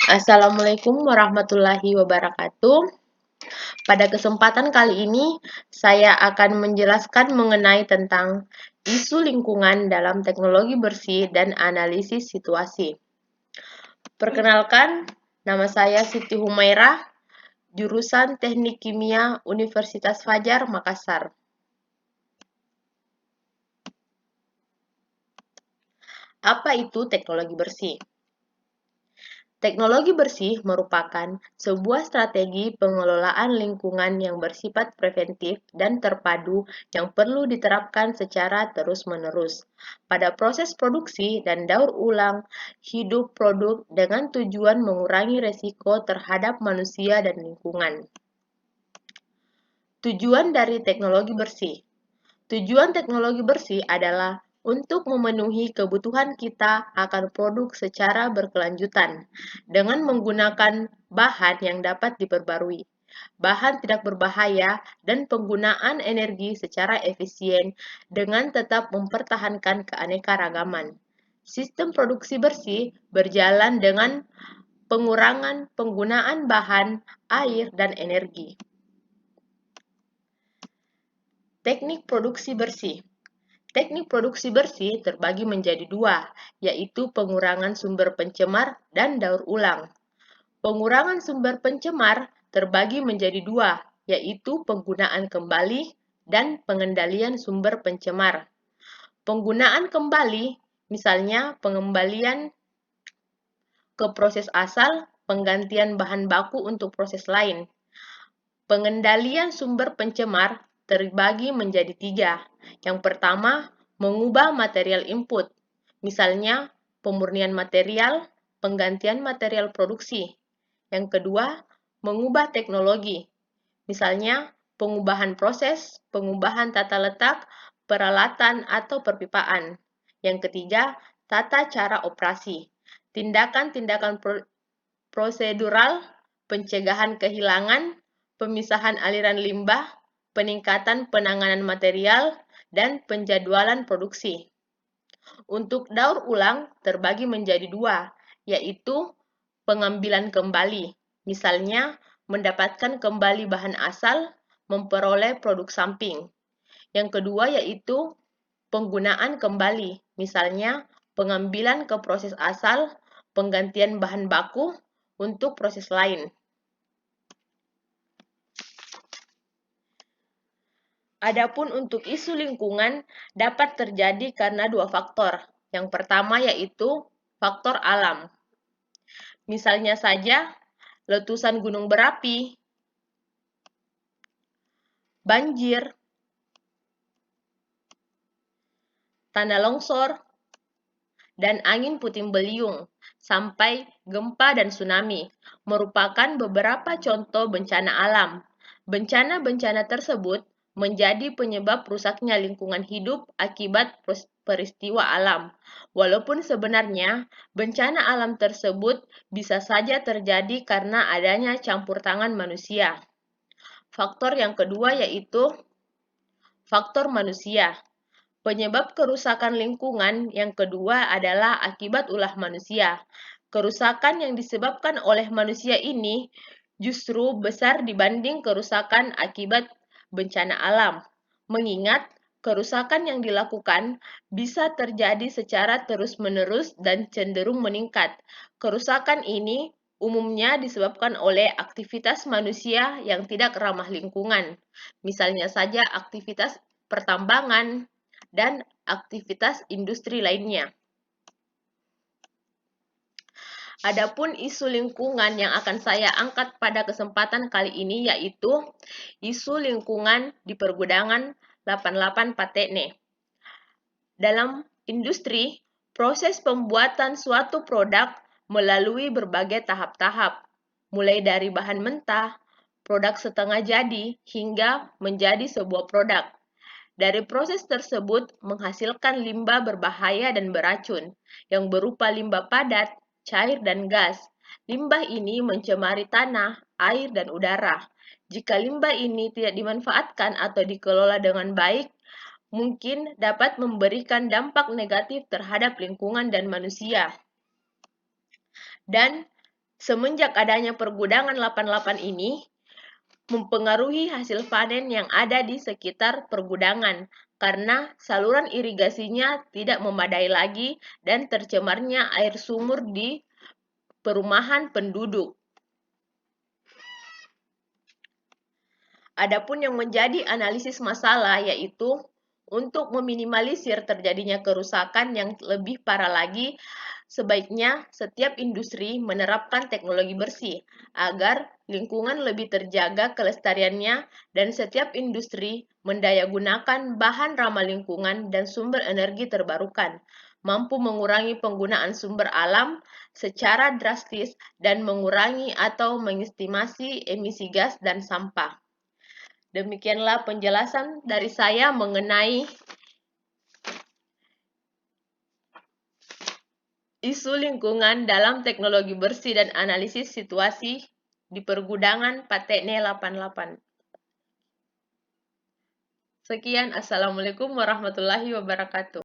Assalamualaikum warahmatullahi wabarakatuh. Pada kesempatan kali ini, saya akan menjelaskan mengenai tentang isu lingkungan dalam teknologi bersih dan analisis situasi. Perkenalkan, nama saya Siti Humairah, jurusan Teknik Kimia Universitas Fajar, Makassar. Apa itu teknologi bersih? Teknologi bersih merupakan sebuah strategi pengelolaan lingkungan yang bersifat preventif dan terpadu yang perlu diterapkan secara terus-menerus pada proses produksi dan daur ulang hidup produk dengan tujuan mengurangi resiko terhadap manusia dan lingkungan. Tujuan dari teknologi bersih. Tujuan teknologi bersih adalah untuk memenuhi kebutuhan kita akan produk secara berkelanjutan dengan menggunakan bahan yang dapat diperbarui, bahan tidak berbahaya, dan penggunaan energi secara efisien dengan tetap mempertahankan keanekaragaman. Sistem produksi bersih berjalan dengan pengurangan penggunaan bahan, air, dan energi. Teknik produksi bersih. Teknik produksi bersih terbagi menjadi dua, yaitu pengurangan sumber pencemar dan daur ulang. Pengurangan sumber pencemar terbagi menjadi dua, yaitu penggunaan kembali dan pengendalian sumber pencemar. Penggunaan kembali, misalnya pengembalian ke proses asal, penggantian bahan baku untuk proses lain. Pengendalian sumber pencemar terbagi menjadi tiga. Yang pertama, mengubah material input, misalnya pemurnian material, penggantian material produksi. Yang kedua, mengubah teknologi, misalnya pengubahan proses, pengubahan tata letak, peralatan atau perpipaan. Yang ketiga, tata cara operasi, tindakan-tindakan prosedural, pencegahan kehilangan, pemisahan aliran limbah, peningkatan penanganan material, dan penjadwalan produksi. Untuk daur ulang terbagi menjadi dua, yaitu pengambilan kembali, misalnya mendapatkan kembali bahan asal, memperoleh produk samping. Yang kedua yaitu penggunaan kembali, misalnya pengambilan ke proses asal, penggantian bahan baku untuk proses lain. Adapun untuk isu lingkungan dapat terjadi karena dua faktor. Yang pertama yaitu faktor alam. Misalnya saja letusan gunung berapi, banjir, tanah longsor, dan angin puting beliung, sampai gempa dan tsunami, merupakan beberapa contoh bencana alam. Bencana-bencana tersebut menjadi penyebab rusaknya lingkungan hidup akibat peristiwa alam. Walaupun sebenarnya bencana alam tersebut bisa saja terjadi karena adanya campur tangan manusia. Faktor yang kedua yaitu faktor manusia. Penyebab kerusakan lingkungan yang kedua adalah akibat ulah manusia. Kerusakan yang disebabkan oleh manusia ini justru besar dibanding kerusakan akibat bencana alam, mengingat kerusakan yang dilakukan bisa terjadi secara terus-menerus dan cenderung meningkat. Kerusakan ini umumnya disebabkan oleh aktivitas manusia yang tidak ramah lingkungan, misalnya saja aktivitas pertambangan dan aktivitas industri lainnya. Adapun isu lingkungan yang akan saya angkat pada kesempatan kali ini yaitu isu lingkungan di pergudangan 88 Patene. Dalam industri, proses pembuatan suatu produk melalui berbagai tahap-tahap, mulai dari bahan mentah, produk setengah jadi, hingga menjadi sebuah produk. Dari proses tersebut menghasilkan limbah berbahaya dan beracun yang berupa limbah padat, cair, dan gas. Limbah ini mencemari tanah, air, dan udara. Jika limbah ini tidak dimanfaatkan atau dikelola dengan baik, mungkin dapat memberikan dampak negatif terhadap lingkungan dan manusia. Dan Semenjak adanya pergudangan 88 ini, mempengaruhi hasil panen yang ada di sekitar pergudangan karena saluran irigasinya tidak memadai lagi dan tercemarnya air sumur di perumahan penduduk. Adapun yang menjadi analisis masalah yaitu untuk meminimalisir terjadinya kerusakan yang lebih parah lagi, sebaiknya setiap industri menerapkan teknologi bersih agar lingkungan lebih terjaga kelestariannya dan setiap industri mendayagunakan bahan ramah lingkungan dan sumber energi terbarukan, mampu mengurangi penggunaan sumber alam secara drastis dan mengurangi atau mengestimasi emisi gas dan sampah. Demikianlah penjelasan dari saya mengenai isu lingkungan dalam teknologi bersih dan analisis situasi di pergudangan Patene 88. Sekian, Assalamualaikum warahmatullahi wabarakatuh.